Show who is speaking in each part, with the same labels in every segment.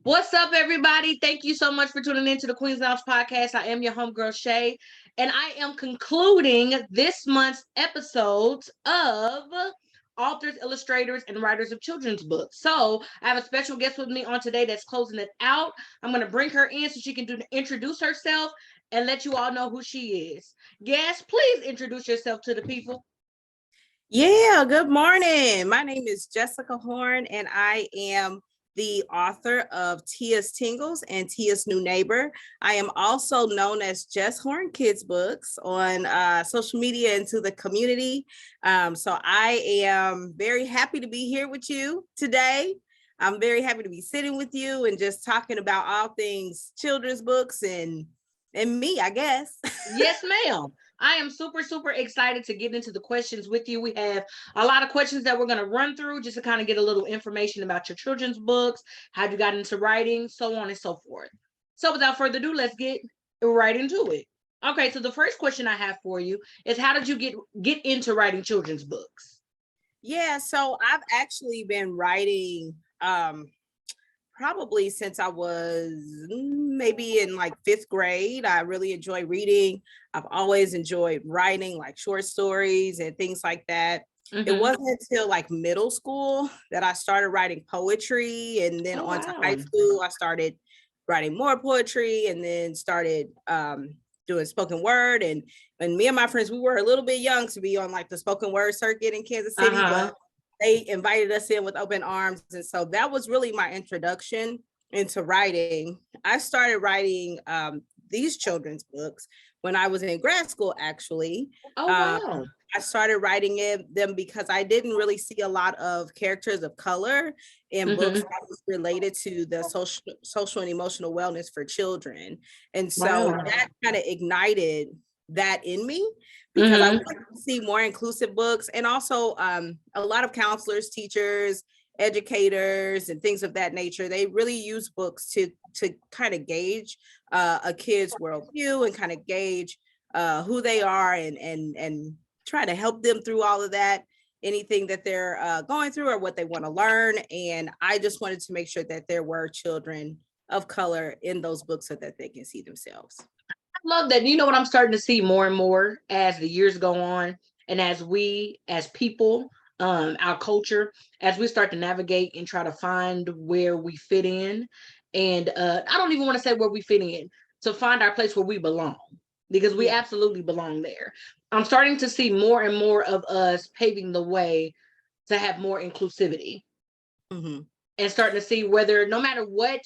Speaker 1: What's up, everybody? Thank you so much for tuning in to the Queen's Lounge podcast. I am your homegirl, Shay, and I am concluding this month's episodes of authors, illustrators, and writers of children's books. So I have a special guest with me on today that's closing it out. I'm going to bring her in so she can introduce herself and let you all know who she is. Yes, please introduce yourself to the people.
Speaker 2: Yeah, good morning. My name is Jessica Horne, and I am the author of Tia's Tingles and Tia's New Neighbor. I am also known as Jess Horne Kids Books on social media and to the community. So I am very happy to be here with you today. I'm very happy to be sitting with you and just talking about all things children's books and me, I guess.
Speaker 1: Yes, ma'am. I am super excited to get into the questions with you. We have a lot of questions that we're going to run through just to kind of get a little information about your children's books, how you got into writing, so on and so forth. So without further ado, let's get right into it. Okay, so the first question I have for you is, how did you get into writing children's books?
Speaker 2: Yeah, so I've actually been writing probably since I was maybe in like 5th grade. I really enjoy reading. I've always enjoyed writing like short stories and things like that. Mm-hmm. It wasn't until like middle school that I started writing poetry, and then on to high school, I started writing more poetry, and then started doing spoken word. And me and my friends, we were a little bit young to be on like the spoken word circuit in Kansas City, but they invited us in with open arms. And so that was really my introduction into writing. I started writing these children's books when I was in grad school, actually.
Speaker 1: Oh, wow.
Speaker 2: I started writing them because I didn't really see a lot of characters of color in books that was related to the social and emotional wellness for children. And so that kind of ignited that in me, because I wanted to see more inclusive books. And also a lot of counselors, teachers, educators, and things of that nature, they really use books to kind of gauge a kid's worldview and kind of gauge who they are and try to help them through all of that, anything that they're going through or what they want to learn. And I just wanted to make sure that there were children of color in those books so that they can see themselves.
Speaker 1: Love that. You know what I'm starting to see more and more as the years go on, and as we as people, our culture, as we start to navigate and try to find where we fit in, and I don't even want to say where we fit in, to find our place where we belong, because we absolutely belong there. I'm starting to see more and more of us paving the way to have more inclusivity, and starting to see whether, no matter what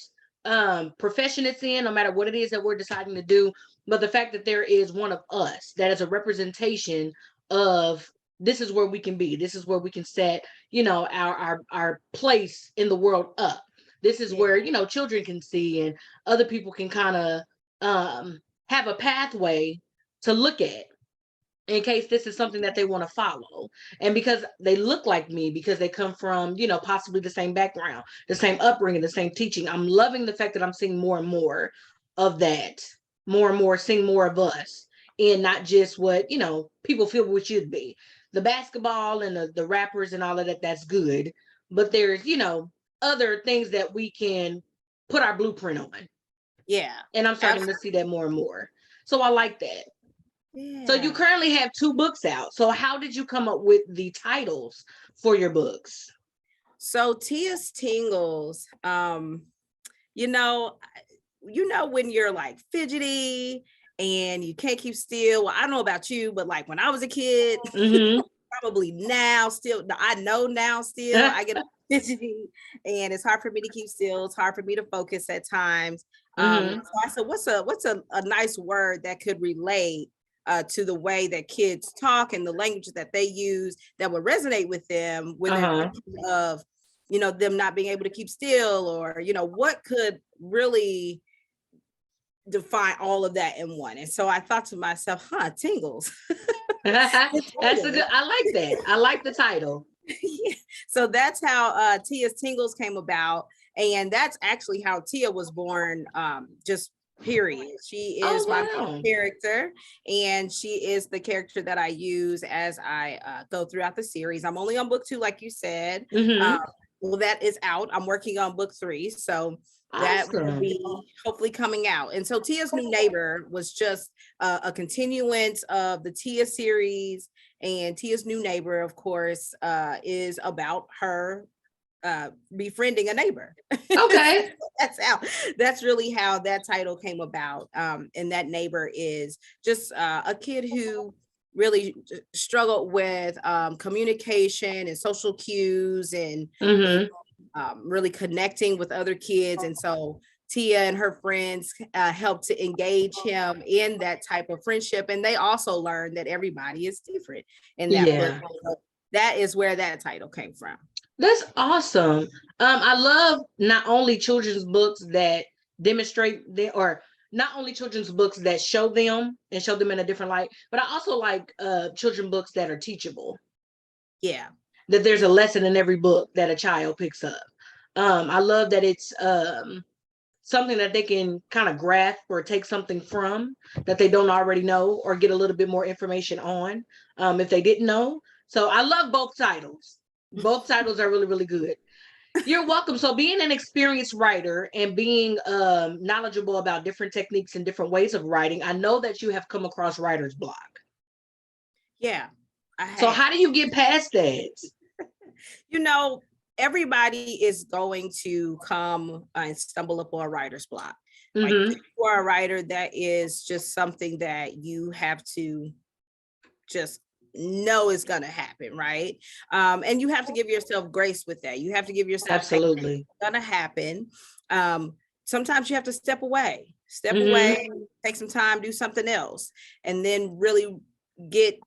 Speaker 1: profession it's in, no matter what it is that we're deciding to do, but the fact that there is one of us that is a representation of, this is where we can be, this is where we can set, our place in the world up. This is where, children can see, and other people can kind of have a pathway to look at, in case this is something that they want to follow. And because they look like me, because they come from, possibly the same background, the same upbringing, the same teaching, I'm loving the fact that I'm seeing more and more of that, more and more, seeing more of us, and not just what, people feel we should be. The basketball and the rappers and all of that, that's good. But there's, other things that we can put our blueprint on.
Speaker 2: Yeah.
Speaker 1: And I'm starting to see that more and more. So I like that. Yeah. So you currently have 2 books out. So how did you come up with the titles for your books?
Speaker 2: So Tia's Tingles, when you're like fidgety and you can't keep still. Well, I don't know about you, but like when I was a kid, probably now still, I know now still, I get fidgety and it's hard for me to keep still. It's hard for me to focus at times. So I said, what's a nice word that could relate to the way that kids talk and the language that they use that would resonate with them when they're thinking of, them not being able to keep still, or, what could really define all of that in one. And so I thought to myself, tingles.
Speaker 1: That's a good, I like that. I like the title.
Speaker 2: Yeah. So that's how Tia's Tingles came about. And that's actually how Tia was born, just period. She is my main character, and she is the character that I use as I go throughout the series. I'm only on book 2, like you said. Well, that is out. I'm working on book 3. So that will
Speaker 1: Awesome.
Speaker 2: be hopefully coming out. And so Tia's New Neighbor was just a continuance of the Tia series. And Tia's New Neighbor, of course, is about her befriending a neighbor.
Speaker 1: Okay.
Speaker 2: That's really how that title came about. And that neighbor is just a kid who really struggled with communication and social cues and
Speaker 1: Mm-hmm.
Speaker 2: really connecting with other kids. And so Tia and her friends helped to engage him in that type of friendship. And they also learned that everybody is different in that book.
Speaker 1: Yeah.
Speaker 2: So that is where that title came from.
Speaker 1: That's awesome. I love not only children's books that demonstrate or not only children's books that show them and show them in a different light, but I also like children books that are teachable.
Speaker 2: Yeah.
Speaker 1: That there's a lesson in every book that a child picks up. I love that it's something that they can kind of grasp or take something from that they don't already know or get a little bit more information on if they didn't know. So I love both titles. Both titles are really, really good. You're welcome. So being an experienced writer and being knowledgeable about different techniques and different ways of writing, I know that you have come across writer's block.
Speaker 2: Yeah, I
Speaker 1: So
Speaker 2: have.
Speaker 1: how do you get past that?
Speaker 2: You know, everybody is going to come and stumble upon a writer's block. Like
Speaker 1: Mm-hmm.
Speaker 2: for a writer, that is just something that you have to just know is going to happen, right? And you have to give yourself grace with that. You have to give yourself faith that
Speaker 1: Absolutely.
Speaker 2: it's going to happen. Sometimes you have to step away,
Speaker 1: Mm-hmm.
Speaker 2: take some time, do something else, and then really get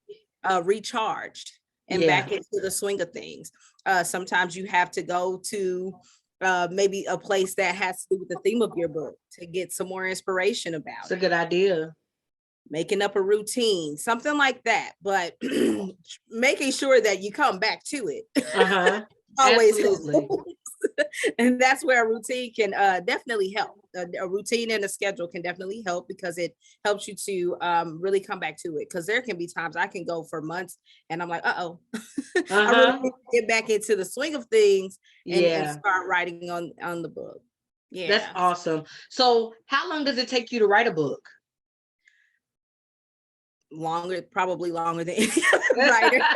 Speaker 2: recharged and
Speaker 1: Yeah.
Speaker 2: back into the swing of things. Sometimes you have to go to maybe a place that has to do with the theme of your book to get some more inspiration
Speaker 1: It's
Speaker 2: about
Speaker 1: a
Speaker 2: it,
Speaker 1: good idea.
Speaker 2: making up a routine, something like that. But making sure that you come back to it
Speaker 1: Uh-huh.
Speaker 2: always
Speaker 1: Absolutely.
Speaker 2: helps. And that's where a routine can definitely help. A routine and a schedule can definitely help because it helps you to really come back to it. Because there can be times I can go for months and I'm like, uh-oh, I really
Speaker 1: Uh-huh.
Speaker 2: need to get back into the swing of things and
Speaker 1: Yeah.
Speaker 2: start writing on the book.
Speaker 1: That's
Speaker 2: Yeah.
Speaker 1: awesome. So how long does it take you to write a book?
Speaker 2: Probably longer than any other writer.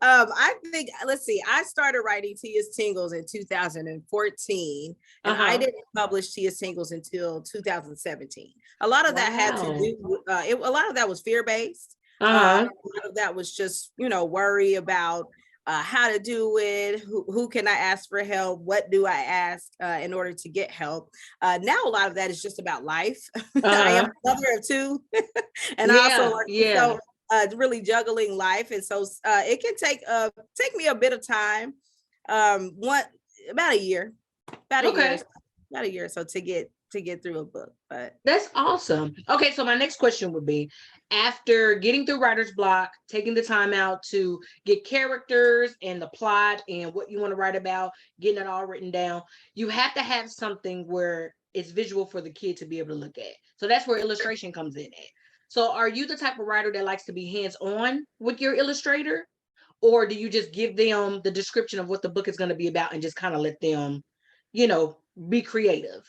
Speaker 2: I think, let's see, I started writing Tia's Tingles in 2014, and I
Speaker 1: Uh-huh.
Speaker 2: didn't publish Tia's Tingles until 2017. A lot of that had to
Speaker 1: Wow.
Speaker 2: do with, a lot of that was fear-based. A
Speaker 1: Uh-huh.
Speaker 2: lot of that was just, worry about how to do it, who can I ask for help, what do I ask in order to get help. Now a lot of that is just about life. I am
Speaker 1: Uh-huh.
Speaker 2: a mother of 2, and I also
Speaker 1: Yeah.
Speaker 2: work.
Speaker 1: Yeah.
Speaker 2: So really juggling life, and so it can take me a bit of time, what about a year, about a year,
Speaker 1: Okay.
Speaker 2: about a year or so to get through a book, but
Speaker 1: That's awesome. Okay, so my next question would be after getting through writer's block, taking the time out to get characters and the plot and what you want to write about, getting it all written down, you have to have something where it's visual for the kid to be able to look at. So that's where illustration comes in at. So are you the type of writer that likes to be hands-on with your illustrator? Or do you just give them the description of what the book is going to be about and just kind of let them, you know, be creative?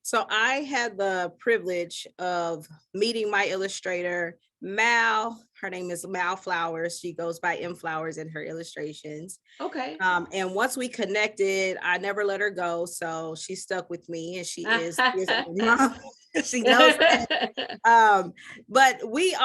Speaker 2: so I had the privilege of meeting my illustrator, Mal. Her name is Mal Flowers. She goes by M Flowers in her illustrations.
Speaker 1: Okay.
Speaker 2: And once we connected, I never let her go. So she stuck with me, and she is my mom. She knows that. But we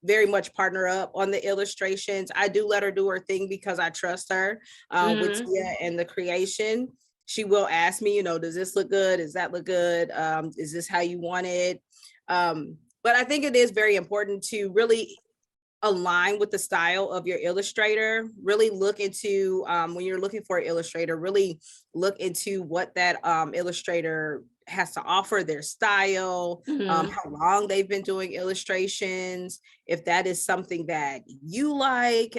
Speaker 2: very much partner up on the illustrations. I do let her do her thing because I trust her with
Speaker 1: Mhm.
Speaker 2: Tia and the creation. She will ask me, does this look good? Does that look good? Is this how you want it? But I think it is very important to really align with the style of your illustrator. Really look into when you're looking for an illustrator, really look into what that illustrator has to offer, their style,
Speaker 1: Mhm.
Speaker 2: how long they've been doing illustrations, if that is something that you like,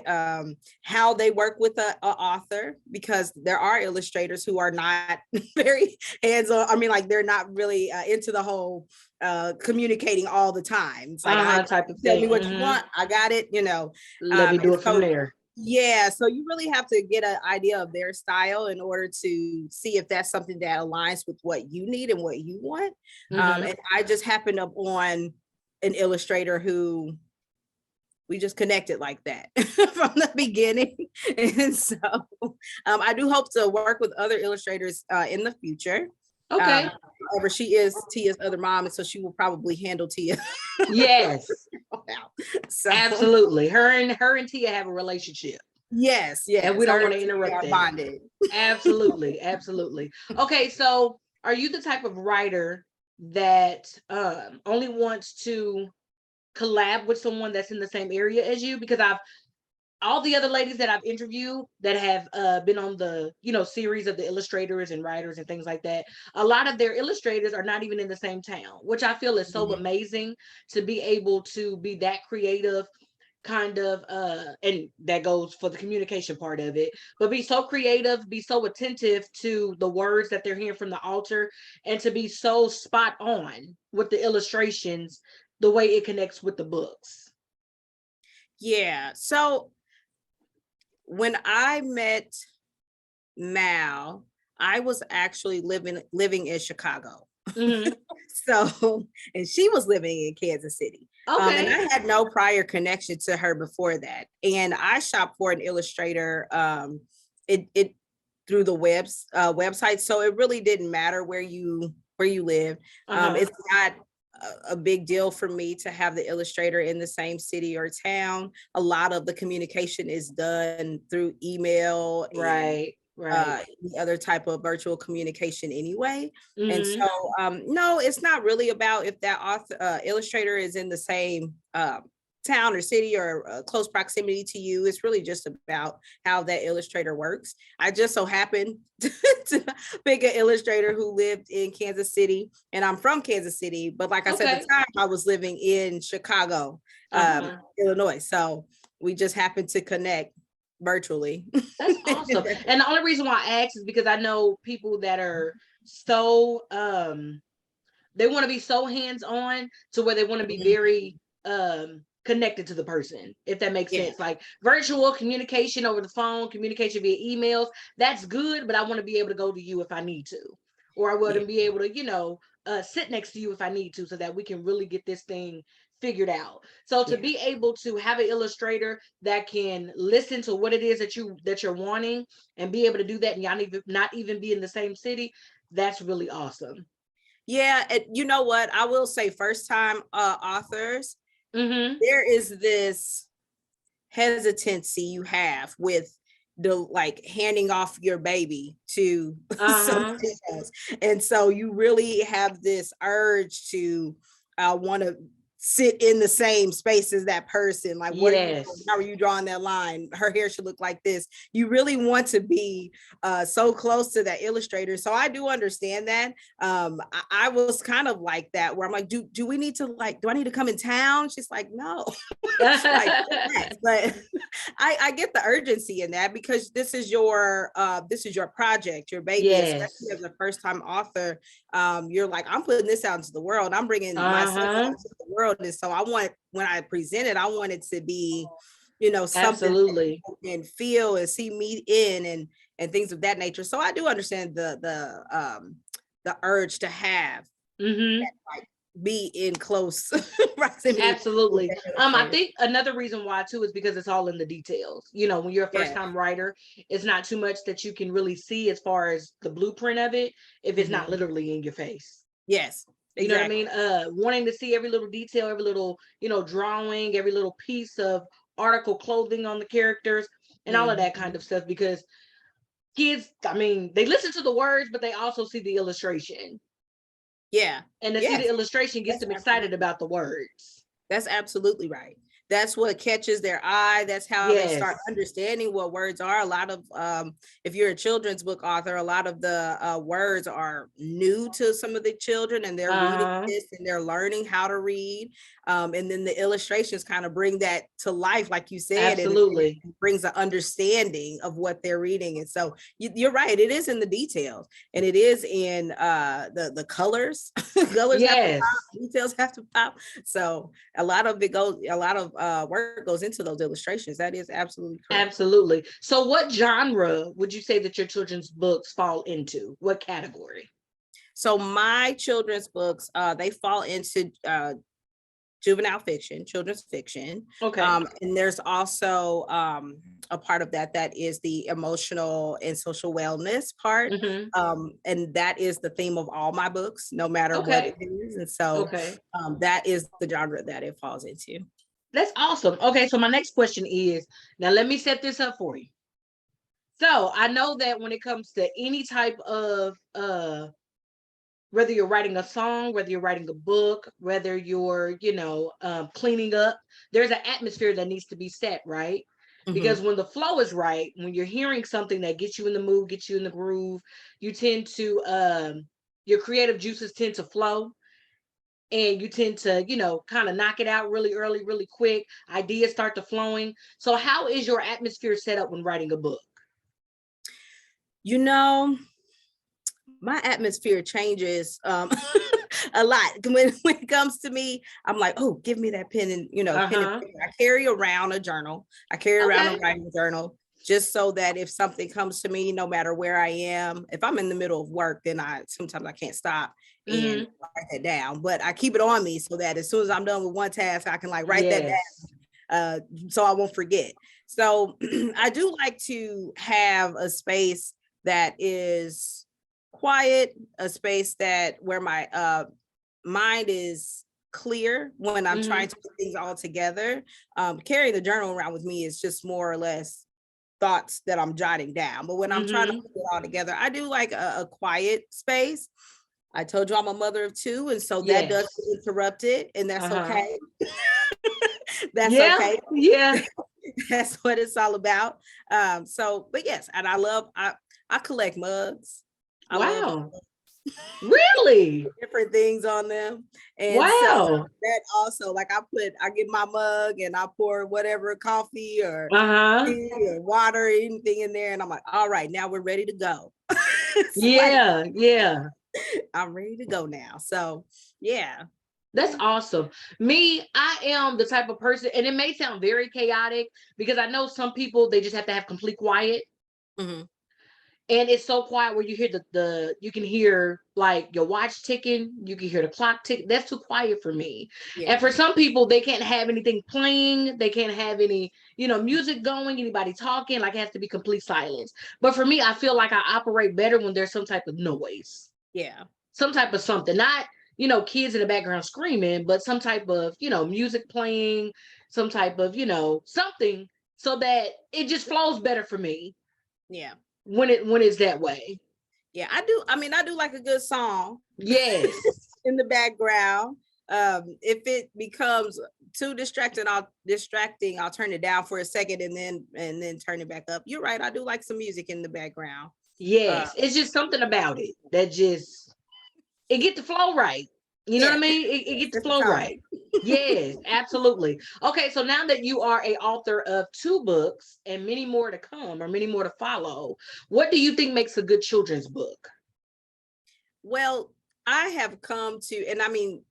Speaker 2: how they work with a author, because there are illustrators who are not very hands-on. I mean, like they're not really into the whole communicating all the time. It's like, I
Speaker 1: Uh-huh, type of
Speaker 2: tell me
Speaker 1: thing.
Speaker 2: what you
Speaker 1: Mhm.
Speaker 2: want, I got it.
Speaker 1: Let me do
Speaker 2: And
Speaker 1: it from
Speaker 2: so
Speaker 1: there.
Speaker 2: Yeah, so you really have to get an idea of their style in order to see if that's something that aligns with what you need and what you want. And I just happened up on an illustrator who we just connected like that from the beginning. And so I do hope to work with other illustrators in the future.
Speaker 1: Okay.
Speaker 2: However, she is Tia's other mom, and so she will probably handle Tia.
Speaker 1: Yes.
Speaker 2: So
Speaker 1: Absolutely. Her and Tia have a relationship.
Speaker 2: yes,
Speaker 1: And we don't want to interrupt that.
Speaker 2: Bonded.
Speaker 1: Absolutely. Absolutely. Okay, so are you the type of writer that only wants to collab with someone that's in the same area as you? Because all the other ladies that I've interviewed that have been on the series of the illustrators and writers and things like that, a lot of their illustrators are not even in the same town, which I feel is so amazing to be able to be that creative kind of and that goes for the communication part of it, but be so creative, be so attentive to the words that they're hearing from the author, and to be so spot on with the illustrations, the way it connects with the books.
Speaker 2: Yeah, so when I met Mal, I was actually living in Chicago. So, and she was living in Kansas City. And I had no prior connection to her before that. And I shopped for an illustrator it through the website. So it really didn't matter where you live. It's not a big deal for me to have the illustrator in the same city or town. A lot of the communication is done through email,
Speaker 1: right?
Speaker 2: Any other type of virtual communication anyway. And so no, it's not really about if that author illustrator is in the same town or city or close proximity to you. It's really just about how that illustrator works. I just so happened to pick an illustrator who lived in Kansas City, and I'm from Kansas City, but like I said, at the time I was living in Chicago, Illinois. So we just happened to connect virtually.
Speaker 1: That's awesome. And the only reason why I ask is because I know people that are so they want to be so hands-on to where they want to be very connected to the person, if that makes sense. Like virtual communication over the phone, communication via emails, that's good, but I want to be able to go to you if I need to, or I want to be able to sit next to you if I need to, so that we can really get this thing figured out. So to be able to have an illustrator that can listen to what it is that you're wanting and be able to do that, and y'all not even be in the same city, that's really awesome.
Speaker 2: Yeah, you know what? I will say, first time authors, there is this hesitancy you have with the like handing off your baby to somebody else. And so you really have this urge to want to sit in the same space as that person. Like, what how are you drawing that line? Her hair should look like this. You really want to be so close to that illustrator. So I do understand that. I was kind of like that, where I'm like, do we need to do I need to come in town? She's like, no. But I get the urgency in that, because this is your project, your baby, especially as a first time author. You're like, I'm putting this out into the world. I'm bringing myself out into the world. And so I want, when I present it, I want it to be, something that you can feel and see me in, and things of that nature. So I do understand the urge to have that, like, be in close proximity.
Speaker 1: Absolutely. I think another reason why too is because it's all in the details. When you're a first time writer, it's not too much that you can really see as far as the blueprint of it, if it's not literally in your face.
Speaker 2: Yes.
Speaker 1: You know what I mean? Wanting to see every little detail, every little, drawing, every little piece of article clothing on the characters, and all of that kind of stuff, because kids, I mean, they listen to the words, but they also see the illustration.
Speaker 2: Yeah.
Speaker 1: And to see the illustration gets them excited about the words.
Speaker 2: That's absolutely right. That's what catches their eye. That's how they start understanding what words are. A lot of, if you're a children's book author, a lot of the words are new to some of the children, and they're reading this and they're learning how to read. And then the illustrations kind of bring that to life, like you said.
Speaker 1: Absolutely.
Speaker 2: And it brings an understanding of what they're reading. And so you're right. It is in the details, and it is in the colors. Colors have to pop, details have to pop. So a lot of work goes into those illustrations. That is absolutely correct.
Speaker 1: Absolutely. So what genre would you say that your children's books fall into? What category?
Speaker 2: So my children's books, they fall into juvenile fiction, children's fiction.
Speaker 1: Okay.
Speaker 2: And there's also a part of that is the emotional and social wellness part. And that is the theme of all my books, no matter what it is. And so that is the genre that it falls into.
Speaker 1: That's awesome. Okay, so my next question is, now let me set this up for you. So I know that when it comes to any type of whether you're writing a song, whether you're writing a book, whether you're, cleaning up, there's an atmosphere that needs to be set, right? Because when the flow is right, when you're hearing something that gets you in the mood, gets you in the groove, you tend to, your creative juices tend to flow, and you tend to, kind of knock it out really early, really quick. Ideas start to flowing. So how is your atmosphere set up when writing a book?
Speaker 2: My atmosphere changes a lot. When it comes to me, I'm like, oh, give me that pen and, pen and paper. I carry around a journal. I carry around a writing journal just so that if something comes to me, no matter where I am, if I'm in the middle of work, then sometimes I can't stop and write that down. But I keep it on me so that as soon as I'm done with one task, I can write that down so I won't forget. So I do like to have a space that is quiet, a space where my mind is clear when I'm trying to put things all together. Carrying the journal around with me is just more or less thoughts that I'm jotting down. But when I'm trying to put it all together, I do like a quiet space. I told you I'm a mother of two, and so that does interrupt it, and that's okay. That's okay.
Speaker 1: Yeah.
Speaker 2: That's what it's all about. But yes, and I collect mugs. I love
Speaker 1: Really?
Speaker 2: different things on them. And so that also, I get my mug and I pour whatever coffee or tea or water or anything in there. And I'm like, all right, now we're ready to go. I'm ready to go now. So yeah.
Speaker 1: That's awesome. Me, I am the type of person, and it may sound very chaotic because I know some people, they just have to have complete quiet. And it's so quiet where you hear you can hear your watch ticking, you can hear the clock tick. That's too quiet for me. And for some people, they can't have anything playing. They can't have any, music going, anybody talking, it has to be complete silence. But for me, I feel like I operate better when there's some type of noise.
Speaker 2: Yeah.
Speaker 1: Some type of something, not, kids in the background screaming, but some type of, music playing, some type of, something so that it just flows better for me.
Speaker 2: Yeah.
Speaker 1: When it's that way.
Speaker 2: Yeah, I do. I mean, I do like a good song.
Speaker 1: Yes.
Speaker 2: In the background. If it becomes too distracting, I'll turn it down for a second and then turn it back up. You're right. I do like some music in the background.
Speaker 1: Yes. It's just something about it that it get the flow right. You know what I mean? It gets the flow right. Yes, absolutely. Okay, so now that you are an author of 2 books and many more to come or many more to follow, what do you think makes a good children's book?
Speaker 2: Well, I have come to, and I mean,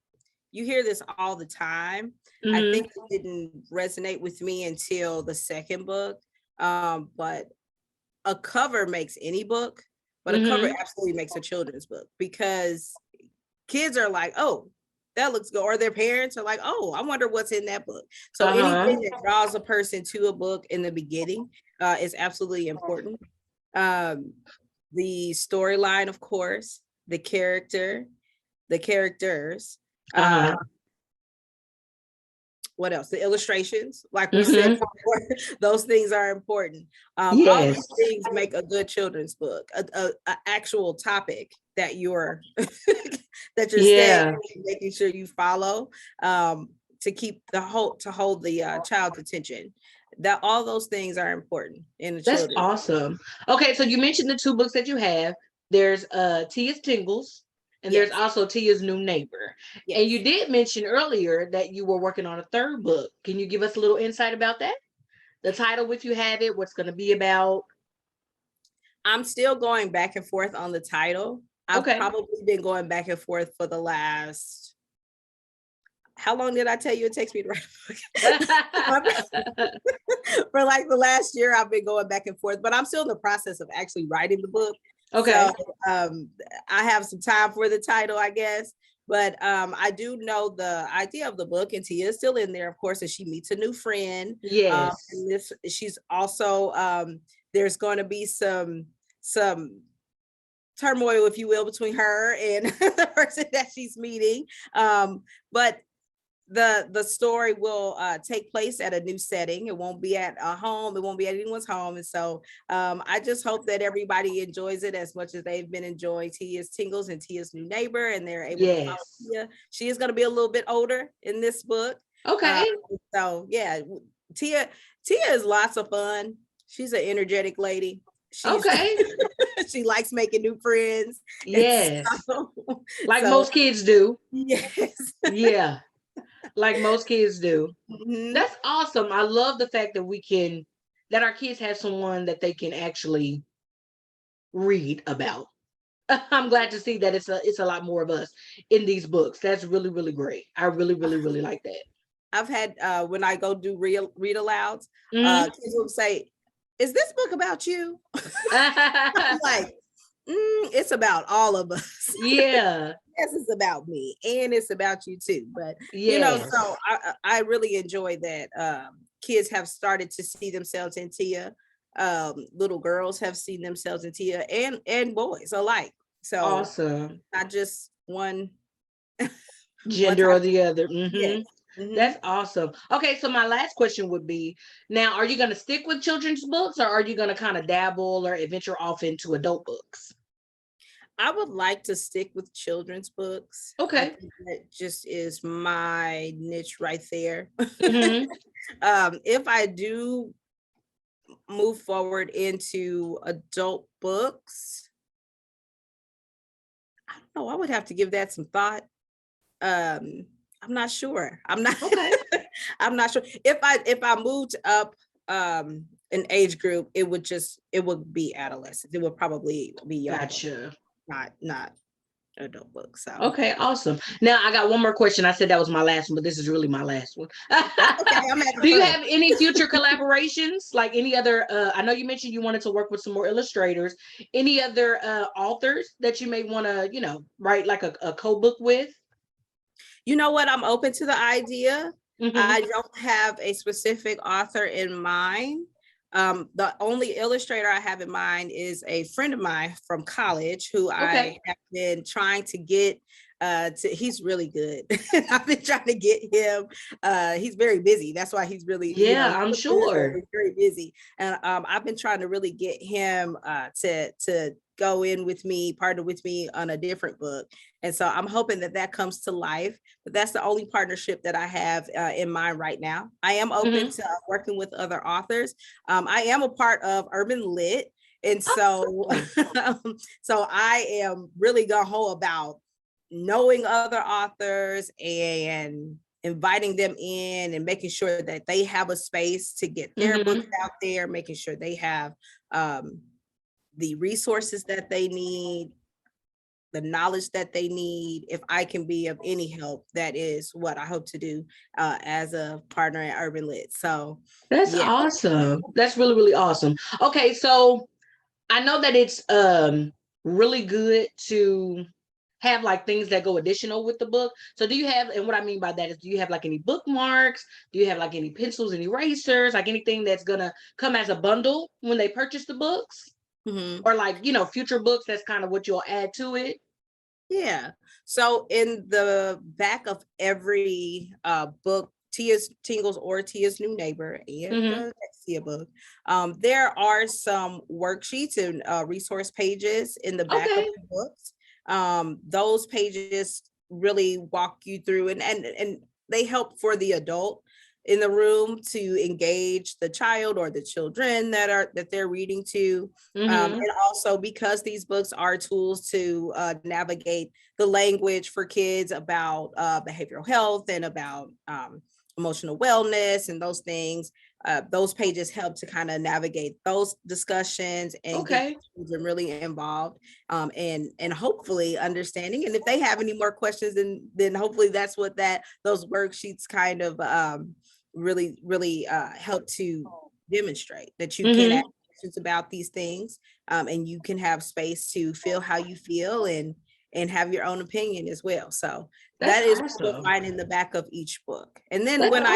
Speaker 2: you hear this all the time. I think it didn't resonate with me until the second book. But a cover makes any book, but a cover absolutely makes a children's book because kids are like, oh, that looks good. Or their parents are like, oh, I wonder what's in that book. So anything that draws a person to a book in the beginning is absolutely important. The storyline, of course, the characters. What else? The illustrations, like we said before, those things are important. All these things make a good children's book, a actual topic that you're staying, making sure you follow to hold the child's attention. That all those things are important in the children.
Speaker 1: That's awesome. Okay, so you mentioned the 2 books that you have. There's Tia's Tingles, and there's also Tia's New Neighbor. And you did mention earlier that you were working on a 3rd book. Can you give us a little insight about that? The title, if you have it, what's going to be about?
Speaker 2: I'm still going back and forth on the title. I've probably been going back and forth for the last how long did I tell you it takes me to write a book? For like the last year, I've been going back and forth, but I'm still in the process of actually writing the book.
Speaker 1: Okay.
Speaker 2: So I have some time for the title, I guess. But I do know the idea of the book, and Tia is still in there, of course, as she meets a new friend.
Speaker 1: Yes.
Speaker 2: And she's also there's going to be some turmoil, if you will, between her and the person that she's meeting. But the story will take place at a new setting. It won't be at a home. It won't be at anyone's home. And so I just hope that everybody enjoys it as much as they've been enjoying Tia's Tingles and Tia's New Neighbor, and they're able to follow Tia. She is going to be a little bit older in this book.
Speaker 1: Okay.
Speaker 2: So yeah, Tia is lots of fun. She's an energetic lady.
Speaker 1: Okay.
Speaker 2: She likes making new friends.
Speaker 1: Yes. Like most kids do.
Speaker 2: Yes.
Speaker 1: Yeah. Like most kids do.
Speaker 2: Mm-hmm.
Speaker 1: That's awesome. I love the fact that that our kids have someone that they can actually read about. I'm glad to see that it's a lot more of us in these books. That's really, really great. I really, really, really like that.
Speaker 2: I've had when I go do read alouds, kids will say, "Is this book about you?" I'm like, it's about all of us.
Speaker 1: Yeah.
Speaker 2: Yes, it's about me, and it's about you too. But
Speaker 1: yes.
Speaker 2: You know, so I really enjoy that kids have started to see themselves in Tia. Little girls have seen themselves in Tia, and boys alike. So
Speaker 1: awesome.
Speaker 2: Not just one
Speaker 1: gender or the other.
Speaker 2: Yes. Mm-hmm.
Speaker 1: That's awesome. Okay, so my last question would be, now, are you going to stick with children's books, or are you going to kind of dabble or venture off into adult books?
Speaker 2: I would like to stick with children's books.
Speaker 1: Okay.
Speaker 2: I think that just is my niche right there.
Speaker 1: Mm-hmm.
Speaker 2: If I do move forward into adult books, I don't know. I would have to give that some thought. I'm not sure. I'm not
Speaker 1: okay.
Speaker 2: I'm not sure. If I moved up an age group, it would be adolescents. It would probably be young.
Speaker 1: Gotcha.
Speaker 2: Not adult books. So
Speaker 1: okay, awesome. Now I got one more question. I said that was my last one, but this is really my last one.
Speaker 2: Okay,
Speaker 1: do you have any future collaborations? Like any other I know you mentioned you wanted to work with some more illustrators. Any other authors that you may want to, write like a co-book with?
Speaker 2: You know what? I'm open to the idea. I don't have a specific author in mind. The only illustrator I have in mind is a friend of mine from college who I have been trying to get he's really good. I've been trying to get him. He's very busy. That's why he's really,
Speaker 1: I'm sure.
Speaker 2: He's very busy. And I've been trying to really get him to go in with me, partner with me on a different book. And so I'm hoping that comes to life. But that's the only partnership that I have in mind right now. I am open to working with other authors. I am a part of Urban Lit. And so, so I am really gung-ho about knowing other authors and inviting them in and making sure that they have a space to get their books out there, making sure they have the resources that they need, the knowledge that they need. If I can be of any help, that is what I hope to do as a partner at Urban Lit. So
Speaker 1: that's awesome. That's really, really awesome. Okay, so I know that it's really good to have like things that go additional with the book. So do you have, and what I mean by that is, do you have like any bookmarks? Do you have like any pencils and erasers, like anything that's gonna come as a bundle when they purchase the books? Or like, future books, that's kind of what you'll add to it?
Speaker 2: Yeah. So in the back of every book, Tia's Tingles or Tia's New Neighbor and the Tia book, there are some worksheets and resource pages in the back of the books. Those pages really walk you through and they help for the adult in the room to engage the child or the children that they're reading to. And also because these books are tools to navigate the language for kids about behavioral health and about emotional wellness and those things. those pages help to kind of navigate those discussions and get children really involved, and hopefully understanding. And if they have any more questions, then hopefully that's what those worksheets kind of really help to demonstrate, that you can ask questions about these things, and you can have space to feel how you feel and have your own opinion as well. So that is what you'll find in the back of each book. And then when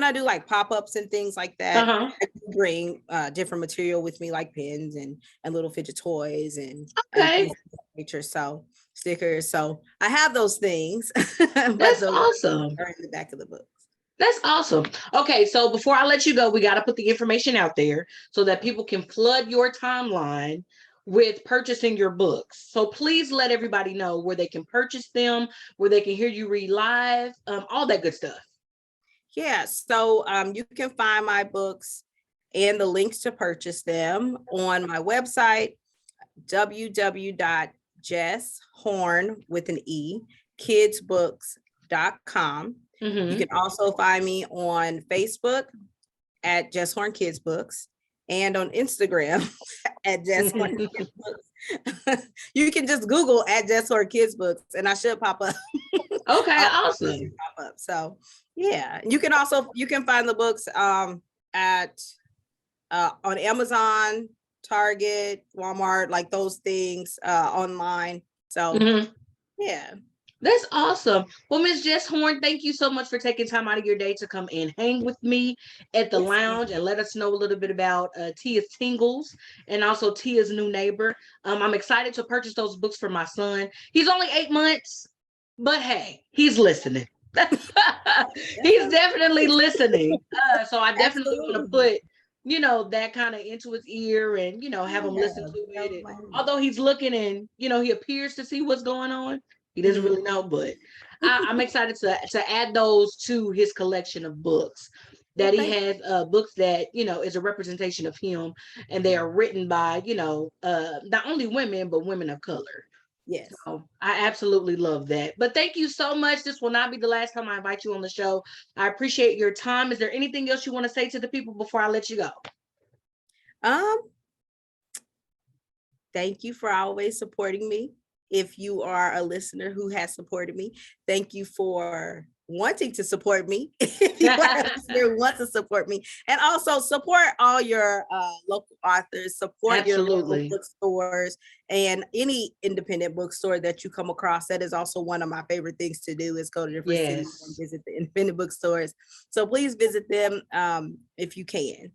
Speaker 2: I do like pop-ups and things like that, I bring different material with me, like pens and little fidget toys and things of that nature. So stickers. So I have those things.
Speaker 1: That's awesome.
Speaker 2: Are in the back of the books.
Speaker 1: That's awesome. Okay, so before I let you go, we got to put the information out there so that people can flood your timeline with purchasing your books. So please let everybody know where they can purchase them, where they can hear you read live, all that good stuff.
Speaker 2: Yeah, so you can find my books and the links to purchase them on my website, www.jesshorne with an E, kidsbooks.com. You can also find me on Facebook at Jess Horne Kids Books and on Instagram at Jess Horne Kids Books. You can just Google at Jess Horne Kids Books and I should pop up.
Speaker 1: Okay, awesome.
Speaker 2: Pop up. So yeah, you can find the books on Amazon, Target, Walmart, like those things online. So yeah.
Speaker 1: That's awesome. Well, Ms. Jess Horne, thank you so much for taking time out of your day to come and hang with me at the lounge and let us know a little bit about Tia's Tingles and also Tia's New Neighbor. I'm excited to purchase those books for my son. He's only 8 months, but hey, he's listening. He's definitely listening. So I definitely want to put that kind of into his ear and, have him listen to it. And although he's looking and, he appears to see what's going on, he doesn't really know, but I'm excited to add those to his collection of books. That he has books that, is a representation of him, and they are written by, not only women, but women of color.
Speaker 2: Yes.
Speaker 1: So I absolutely love that. But thank you so much. This will not be the last time I invite you on the show. I appreciate your time. Is there anything else you want to say to the people before I let you go?
Speaker 2: Thank you for always supporting me. If you are a listener who has supported me, thank you for wanting to support me. If you are a listener who wants to support me, and also support all your local authors, support your local bookstores and any independent bookstore that you come across. That is also one of my favorite things to do, is go to different cities and visit the independent bookstores. So please visit them if you can.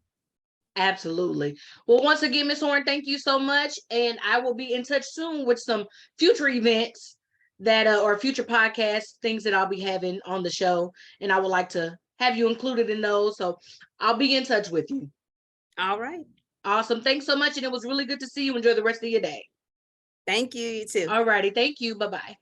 Speaker 1: Absolutely. Well, once again, Ms. Horne, thank you so much. And I will be in touch soon with some future events that or future podcasts, things that I'll be having on the show. And I would like to have you included in those. So I'll be in touch with you.
Speaker 2: All right.
Speaker 1: Awesome. Thanks so much. And it was really good to see you. Enjoy the rest of your day.
Speaker 2: Thank you. You too.
Speaker 1: All righty. Thank you. Bye-bye.